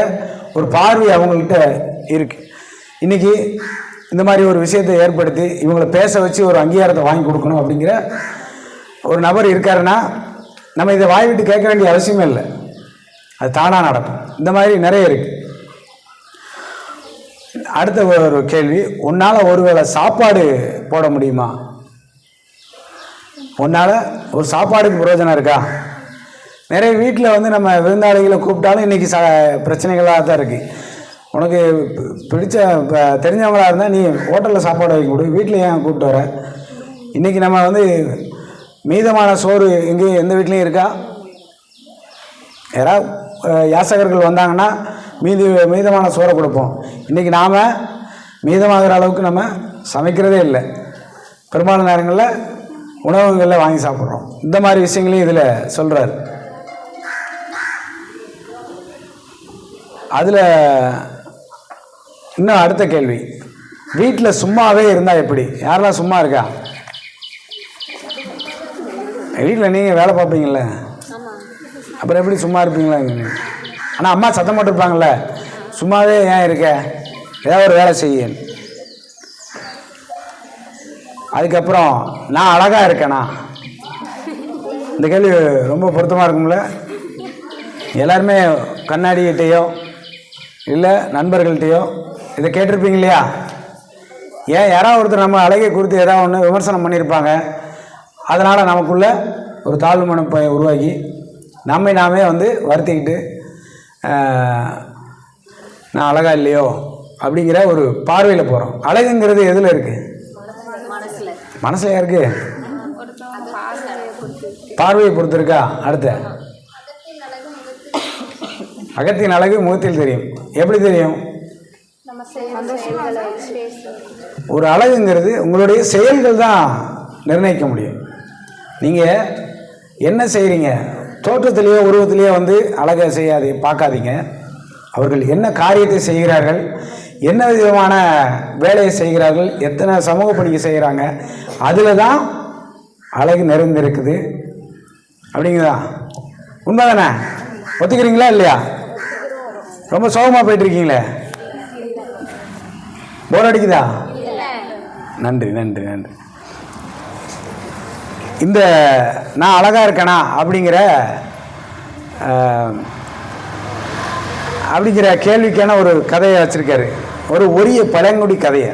ஒரு பார்வை அவங்கள்ட்ட இருக்குது. இன்றைக்கி இந்த மாதிரி ஒரு விஷயத்தை ஏற்படுத்தி இவங்களை பேச வச்சு ஒரு அங்கீகாரத்தை வாங்கி கொடுக்கணும் அப்படிங்கிற ஒரு நபர் இருக்காருன்னா நம்ம இதை வாய் விட்டு கேட்க வேண்டிய அவசியமே இல்லை, அது தானாக நடக்கும். இந்த மாதிரி நிறைய இருக்குது. அடுத்த ஒரு கேள்வி, உன்னால் ஒருவேளை சாப்பாடு போட முடியுமா? உன்னால் ஒரு சாப்பாடுக்கு பிரயோஜனம் இருக்கா? நிறைய வீட்டில் வந்து நம்ம விருந்தாளிகளை கூப்பிட்டாலும் இன்றைக்கி பிரச்சனைகளாக தான் இருக்குது. உனக்கு பிடிச்ச தெரிஞ்சவங்களாக இருந்தால் நீ ஹோட்டலில் சாப்பாடு வைக்க கொடு, வீட்டில் ஏன் கூப்பிட்டு வர? இன்றைக்கி நம்ம வந்து மீதமான சோறு எங்கேயும் எந்த வீட்லேயும் இருக்கா? யாராவது யாசகர்கள் வந்தாங்கன்னா மீதமான சோறை கொடுப்போம். இன்றைக்கி நாம் மீதமாகிற அளவுக்கு நம்ம சமைக்கிறதே இல்லை, பெரும்பாலான நேரங்களில் உணவகங்களில் வாங்கி சாப்பிட்றோம். இந்த மாதிரி விஷயங்களையும் இதில் சொல்கிறார். அதில் இன்னும் அடுத்த கேள்வி, வீட்டில் சும்மாவே இருந்தால் எப்படி? யாரெல்லாம் சும்மா இருக்கா? வீட்டில் நீங்கள் வேலை பார்ப்பீங்கள, அப்புறம் எப்படி சும்மா இருப்பீங்களா? ஆனால் அம்மா சத்தம் போட்டுருப்பாங்கள்ல, சும்மாவே ஏன் இருக்க, ஏதாவது ஒரு வேலை செய்ய. அதுக்கப்புறம் நான் அழகாக இருக்கேனா? இந்த கேள்வி ரொம்ப பொருத்தமாக இருக்கும்ல. எல்லாருமே கண்ணாடிகிட்டையோ இல்லை நண்பர்கள்ட்டையோ இதை கேட்டிருப்பீங்க இல்லையா? ஏன் யாராவது ஒருத்தர் நம்ம அழகை குறித்து ஏதாவது ஒன்று விமர்சனம் பண்ணியிருப்பாங்க, அதனால் நமக்குள்ள ஒரு தாழ்வு மனப்பை உருவாக்கி நம்மை நாமே வந்து வருத்திக்கிட்டு நான் அழகா இல்லையோ அப்படிங்கிற ஒரு பார்வையில் போகிறோம். அழகுங்கிறது எதில் இருக்குது? மனசுலையா இருக்குது? பார்வையை பொறுத்து இருக்கா? அடுத்த அகத்தின் அழகு முகத்தில் தெரியும். எப்படி தெரியும்? ஒரு அழகுங்கிறது உங்களுடைய செயல்கள் தான் நிர்ணயிக்க முடியும். நீங்கள் என்ன செய்கிறீங்க, தோற்றத்திலேயோ உருவத்திலேயோ வந்து அழகை பார்க்காதீங்க. அவர்கள் என்ன காரியத்தை செய்கிறார்கள், என்ன விதமான வேலையை செய்கிறார்கள், எத்தனை சமூக பணிக்கு செய்கிறாங்க, அதில் தான் அழகு நிறைந்திருக்குது. அப்படிங்கிறதா உண்மை தானே? ஒத்துக்கிறீங்களா இல்லையா? ரொம்ப சோகமாக போயிட்டுருக்கீங்களே, போர் அடிக்குதா? நன்றி நன்றி நன்றி. இந்த நான் அழகாக இருக்கேனா அப்படிங்கிற கேள்விக்கான ஒரு கதையை வச்சுருக்காரு, ஒரு ஒரிய பழங்குடி கதையை.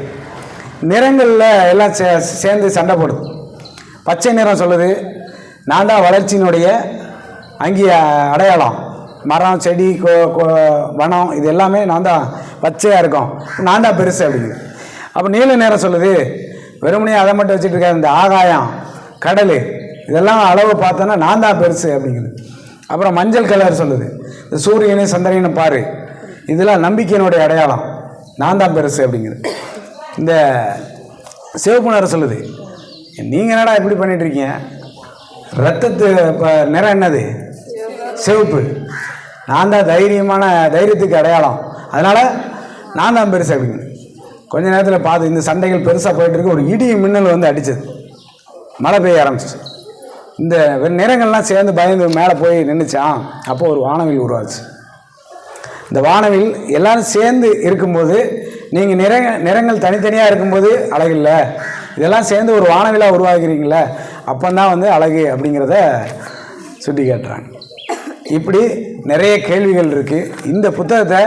நிறங்களில் எல்லாம் சேர்ந்து சண்டை போடுது. பச்சை நிறம் சொல்லுது நான் தான் வளர்ச்சியினுடைய அங்கே அடையாளம், மரம் செடி வனம் இது எல்லாமே நான் தான் பச்சையாக இருக்கும், நான் தான் பெருசு அப்படிங்குது. அப்போ நீல நேரம் சொல்லுது வெறுமனையே அதை மட்டும் வச்சுட்டு இருக்காது, இந்த ஆகாயம் கடல் இதெல்லாம் அளவு பார்த்தோன்னா நான் தான் பெருசு அப்படிங்குது. அப்புறம் மஞ்சள் கலர் சொல்லுது இந்த சூரியனை சந்திரனை பாரு, இதெல்லாம் நம்பிக்கையினுடைய அடையாளம், நான் தான் பெருசு அப்படிங்குது. இந்த சிவப்பு நிறம் சொல்லுது நீங்கள் என்னடா இப்படி பண்ணிகிட்ருக்கீங்க, ரத்தத்து நிறம் என்னது சிவப்பு, நான் தான் தைரியத்துக்கு அடையாளம், அதனால் நான் தான் பெருசு அப்படிங்குது. கொஞ்ச நேரத்தில் பார்த்து இந்த சண்டைகள் பெருசாக போயிட்டுருக்கு, ஒரு இடி மின்னல் வந்து அடித்தது, மழை பெய்ய ஆரம்பிச்சிச்சு. இந்த நிறங்கள்லாம் சேர்ந்து பயந்து மேலே போய் நின்றுச்சான். அப்போது ஒரு வானவில் உருவாச்சு. இந்த வானவில் எல்லோரும் சேர்ந்து இருக்கும்போது, நீங்கள் நிறங்கள் தனித்தனியாக இருக்கும்போது அழகில்லை, இதெல்லாம் சேர்ந்து ஒரு வானவிலாக உருவாகிறீங்களே, அப்போந்தான் வந்து அழகு அப்படிங்கிறத சுட்டி காட்டுறாங்க. இப்படி நிறைய கேள்விகள் இருக்குது. இந்த புத்தகத்தை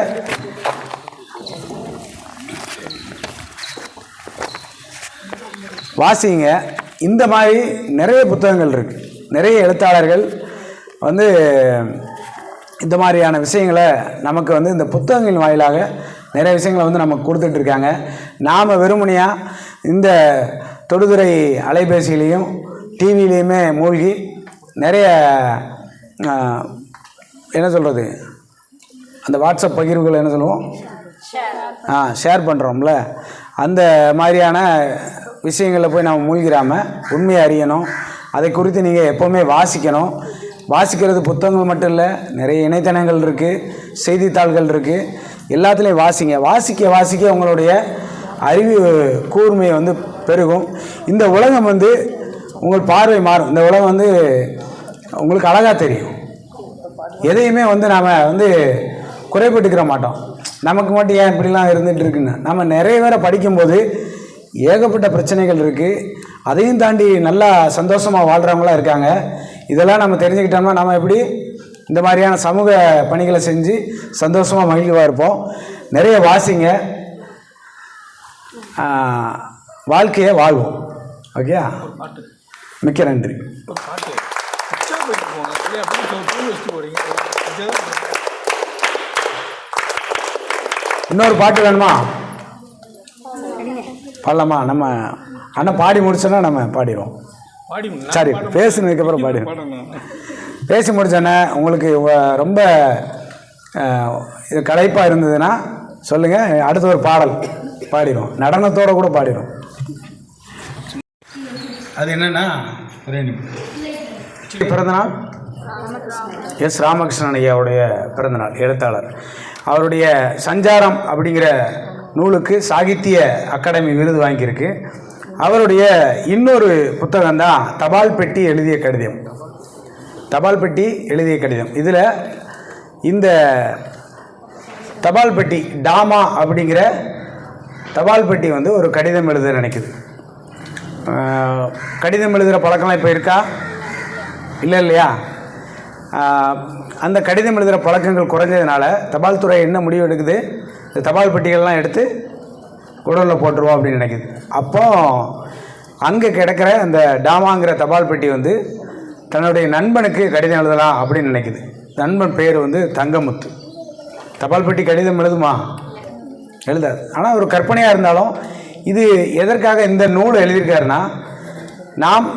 வாசிங்க. இந்த மாதிரி நிறைய புத்தகங்கள் இருக்குது, நிறைய எழுத்தாளர்கள் வந்து இந்த மாதிரியான விஷயங்களை நமக்கு வந்து இந்த புத்தகங்களின் வாயிலாக நிறைய விஷயங்களை வந்து நமக்கு கொடுத்துட்ருக்காங்க. நாம் வெறுமனையாக இந்த தொடுதுறை அலைபேசியிலையும் டிவிலையுமே மூழ்கி நிறைய என்ன சொல்கிறது, அந்த வாட்ஸ்அப் பகிர்வுகள் என்ன சொல்லுவோம், ஷேர் பண்ணுறோம்ல, அந்த மாதிரியான விஷயங்களில் போய் நம்ம மூழ்கிடாமல் உண்மையை அறியணும். அதை குறித்து நீங்கள் எப்போவுமே வாசிக்கணும். வாசிக்கிறது புத்தகங்கள் மட்டும் இல்லை, நிறைய இணையதளங்கள் இருக்குது, செய்தித்தாள்கள் இருக்குது, எல்லாத்துலேயும் வாசிங்க. வாசிக்க வாசிக்க உங்களுடைய அறிவு கூர்மையை வந்து பெருகும். இந்த உலகம் வந்து உங்கள் பார்வை மாறும். இந்த உலகம் வந்து உங்களுக்கு அழகாக தெரியும். எதையுமே வந்து நாம் வந்து குறைபட்டுக்கிற மாட்டோம். நமக்கு மட்டும் ஏன் இப்படிலாம் இருந்துகிட்டு இருக்குன்னு. நம்ம நிறைய பேரை படிக்கும்போது ஏகப்பட்ட பிரச்சனைகள் இருக்குது. அதையும் தாண்டி நல்லா சந்தோஷமாக வாழ்கிறவங்களாம் இருக்காங்க. இதெல்லாம் நம்ம தெரிஞ்சுக்கிட்டோம்னா நம்ம எப்படி இந்த மாதிரியான சமூக பணிகளை செஞ்சு சந்தோஷமாக மகிழ்வாக இருப்போம். நிறைய வாசிங்க, வாழ்க்கையை வாழ்வோம். ஓகே, மிக்க நன்றி. இன்னொரு பாட்டு வேணுமா? பாடலாமா? நம்ம அண்ணா பாடி முடிச்சோன்னா நம்ம பாடிடுவோம். சரி, பேசுனதுக்கப்புறம் பாடிடுவோம். பேசி முடிச்சோன்னே உங்களுக்கு ரொம்ப இது களைப்பாக இருந்ததுன்னா சொல்லுங்கள், அடுத்த ஒரு பாடல் பாடிடுவோம், நடனத்தோடு கூட பாடிடுவோம். அது என்னன்னா பிறந்தநாள் எஸ் ராமகிருஷ்ணன் ஐயாவுடைய பிறந்தநாள். எழுத்தாளர். அவருடைய சஞ்சாரம் அப்படிங்கிற நூலுக்கு சாகித்ய அகாடமி விருது வாங்கியிருக்கு. அவருடைய இன்னொரு புத்தகம் தான் தபால் பெட்டி எழுதிய கடிதம். தபால் பெட்டி எழுதிய கடிதம். இதில் இந்த தபால் பெட்டி டாமா அப்படிங்கிற தபால் பெட்டி வந்து ஒரு கடிதம் எழுத நினைக்குது. கடிதம் எழுதுகிற பழக்கம்லாம் இப்போ இருக்கா? இல்லை இல்லையா? அந்த கடிதம் எழுதுகிற பழக்கங்கள் குறைஞ்சதுனால தபால் துறை என்ன முடிவு எடுக்குது, இந்த தபால் பெட்டிகள்லாம் எடுத்து குடலில் போட்டுருவோம் அப்படின்னு நினைக்குது. அப்போ அங்கே கிடக்கிற அந்த டாமாங்கிற தபால் பெட்டி வந்து தன்னுடைய நண்பனுக்கு கடிதம் எழுதலாம் அப்படின்னு நினைக்குது. நண்பன் பேர் வந்து தங்கமுத்து. தபால் பெட்டி கடிதம் எழுதுமா? எழுதாது. ஆனால் ஒரு கற்பனையாக இருந்தாலும் இது எதற்காக இந்த நூல் எழுதியிருக்காருன்னா, நாம்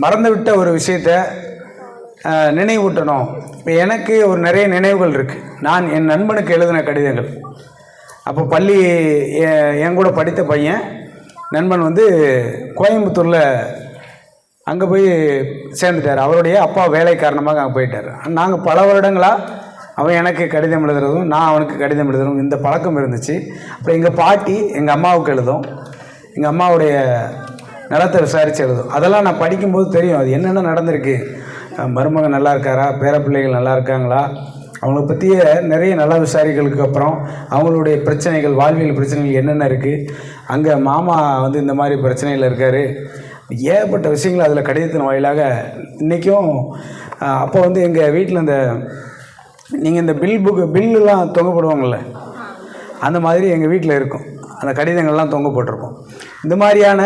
மறந்துவிட்ட ஒரு விஷயத்தை நினைவூட்டணும். இப்போ எனக்கு ஒரு நிறைய நினைவுகள் இருக்குது. நான் என் நண்பனுக்கு எழுதின கடிதங்கள். அப்போ பள்ளி என் கூட படித்த பையன் நண்பன் வந்து கோயம்புத்தூரில் அங்கே போய் சேர்ந்துட்டார். அவருடைய அப்பா வேலை காரணமாக அங்கே போயிட்டார். நாங்கள் பல வருடங்களாக அவன் எனக்கு கடிதம் எழுதுறதும் நான் அவனுக்கு கடிதம் எழுதுறதும் இந்த பழக்கம் இருந்துச்சு. அப்புறம் எங்கள் பாட்டி எங்கள் அம்மாவுக்கு எழுதும், எங்கள் அம்மாவுடைய நலத்தை விசாரித்து எழுதும். அதெல்லாம் நான் படிக்கும்போது தெரியும் அது என்னென்ன நடந்திருக்கு. மருமகன் நல்லா இருக்காரா, பேரப்பிள்ளைகள் நல்லா இருக்காங்களா, அவங்கள பற்றிய நிறைய நல விசாரிகளுக்கு அப்புறம் அவங்களுடைய பிரச்சனைகள், வாழ்வியல் பிரச்சனைகள் என்னென்ன இருக்குது. அங்கே மாமா வந்து இந்த மாதிரி பிரச்சனையில் இருக்கார். ஏகப்பட்ட விஷயங்கள் அதில் கடிதத்தின் வாயிலாக இன்றைக்கும். அப்போ வந்து எங்கள் வீட்டில் இந்த நீங்கள் இந்த பில்லுலாம் தொங்க போடுவாங்கள்ல, அந்த மாதிரி எங்கள் வீட்டில் இருக்கும். அந்த கடிதங்கள்லாம் தொங்க போட்டிருக்கோம். இந்த மாதிரியான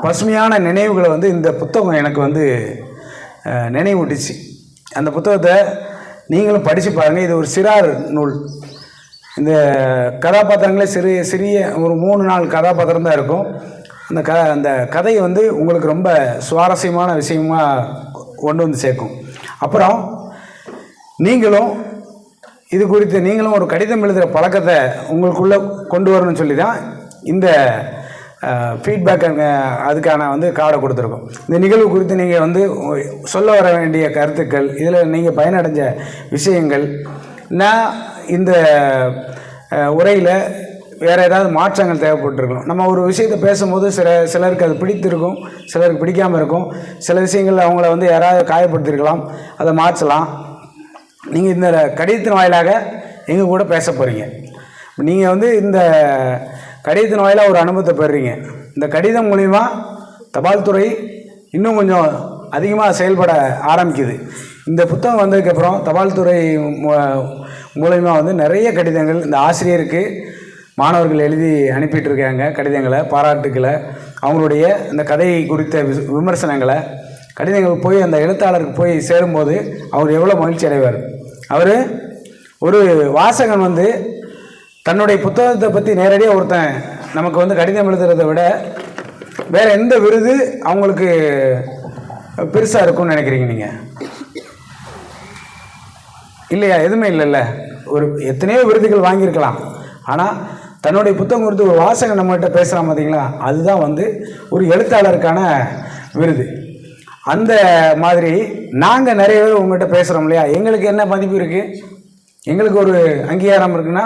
பசுமையான நினைவுகளை வந்து இந்த புத்தகம் எனக்கு வந்து நினைவூட்டிச்சு. அந்த புத்தகத்தை நீங்களும் படித்து பாருங்கள். இது ஒரு சிறார் நூல். இந்த கதாபாத்திரங்களே சிறிய ஒரு 3-4 கதாபாத்திரம் தான் இருக்கும். அந்த கதையை வந்து உங்களுக்கு ரொம்ப சுவாரஸ்யமான விஷயமாக கொண்டு வந்து சேர்க்கும். அப்புறம் நீங்களும் இது குறித்து நீங்களும் ஒரு கடிதம் எழுதுகிற பழக்கத்தை உங்களுக்குள்ளே கொண்டு வரணும்னு சொல்லி தான் இந்த ஃபீட்பேக் அதுக்கான வந்து கார்டை கொடுத்துருக்கோம். இந்த நிகழ்வு குறித்து நீங்கள் வந்து சொல்ல வர வேண்டிய கருத்துக்கள், இதில் நீங்கள் பயனடைஞ்ச விஷயங்கள், நான் இந்த உரையில் வேறு ஏதாவது மாற்றங்கள் தேவைப்பட்டிருக்கும். நம்ம ஒரு விஷயத்தை பேசும்போது சிலருக்கு அது பிடித்திருக்கும், சிலருக்கு பிடிக்காமல் இருக்கும். சில விஷயங்கள் அவங்கள வந்து யாராவது காயப்படுத்தியிருக்கலாம், அதை மாற்றலாம். நீங்கள் இந்த கடிதத்தின் வாயிலாக எங்கள் கூட பேச போகிறீங்க. நீங்கள் வந்து இந்த கடிதத்தின் வாயிலாக ஒரு அனுபவத்தை பெறுறீங்க. இந்த கடிதம் மூலிமா தபால் துறை இன்னும் கொஞ்சம் அதிகமாக செயல்பட ஆரம்பிக்குது. இந்த புத்தகம் வந்ததுக்கப்புறம் தபால் துறை மூலயமா வந்து நிறைய கடிதங்கள் இந்த ஆசிரியருக்கு மாணவர்கள் எழுதி அனுப்பிட்டுருக்காங்க. கடிதங்களை, பாராட்டுக்களை, அவங்களுடைய இந்த கதையை குறித்த விமர்சனங்களை, கடிதங்கள் போய் அந்த எழுத்தாளருக்கு போய் சேரும்போது அவர் எவ்வளோ மகிழ்ச்சி அடைவார். அவர் ஒரு வாசகன் வந்து தன்னுடைய புத்தகத்தை பற்றி நேரடியாக ஒருத்தன் நமக்கு வந்து கடிதம் எழுதுறதை விட வேறு எந்த விருது அவங்களுக்கு பெருசாக இருக்கும்னு நினைக்கிறீங்க நீங்கள்? இல்லையா? எதுவுமே இல்லைல்ல. ஒரு எத்தனையோ விருதுகள் வாங்கியிருக்கலாம். ஆனால் தன்னுடைய புத்தகம் குறித்து ஒரு வாசகம் நம்மகிட்ட பேசுகிறான் பார்த்தீங்களா, அதுதான் வந்து ஒரு எழுத்தாளருக்கான விருது. அந்த மாதிரி நாங்கள் நிறைய பேர் உங்கள்கிட்ட பேசுகிறோம் இல்லையா, எங்களுக்கு என்ன மதிப்பு இருக்குது, எங்களுக்கு ஒரு அங்கீகாரம் இருக்குன்னா,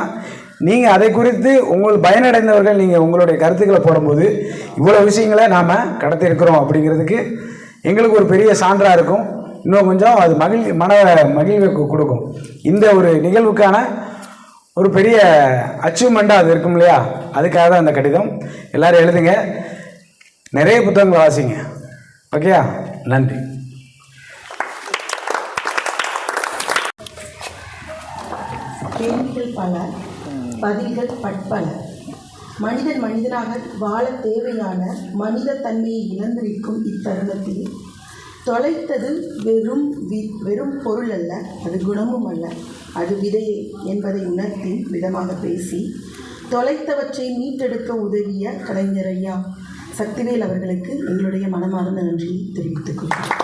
நீங்கள் அதை குறித்து உங்களுக்கு பயனடைந்தவர்கள் நீங்கள் உங்களுடைய கருத்துக்களை போடும்போது இவ்வளோ விஷயங்களை நாம் கடத்திருக்கிறோம் அப்படிங்கிறதுக்கு எங்களுக்கு ஒரு பெரிய சான்றாக இருக்கும். இன்னும் கொஞ்சம் அது மகிழ்வை கொடுக்கும். இந்த ஒரு நிகழ்வுக்கான ஒரு பெரிய அச்சீவ்மெண்ட்டாக அது இருக்கும் இல்லையா, அதுக்காக தான் அந்த கடிதம். எல்லோரும் எழுதுங்க, நிறைய புத்தகங்களை வாசிங்க. ஓகேயா? நன்றி. கேள்விகள் பல, பதில்கள் பற்பல. மனிதன் மனிதனாக வாழ தேவையான மனித தன்மையை இழந்திருக்கும் இத்தருணத்தில் தொலைத்தது வெறும் பொருள் அல்ல, அது குணமும் அல்ல, அது விதையே என்பதை உணர்த்தி விதமாக பேசி தொலைத்தவற்றை மீட்டெடுக்க உதவிய கலைஞர் ஐயா சக்திவேல் அவர்களுக்கு எங்களுடைய மனமார்ந்த நன்றியை தெரிவித்துக் கொள்கிறோம்.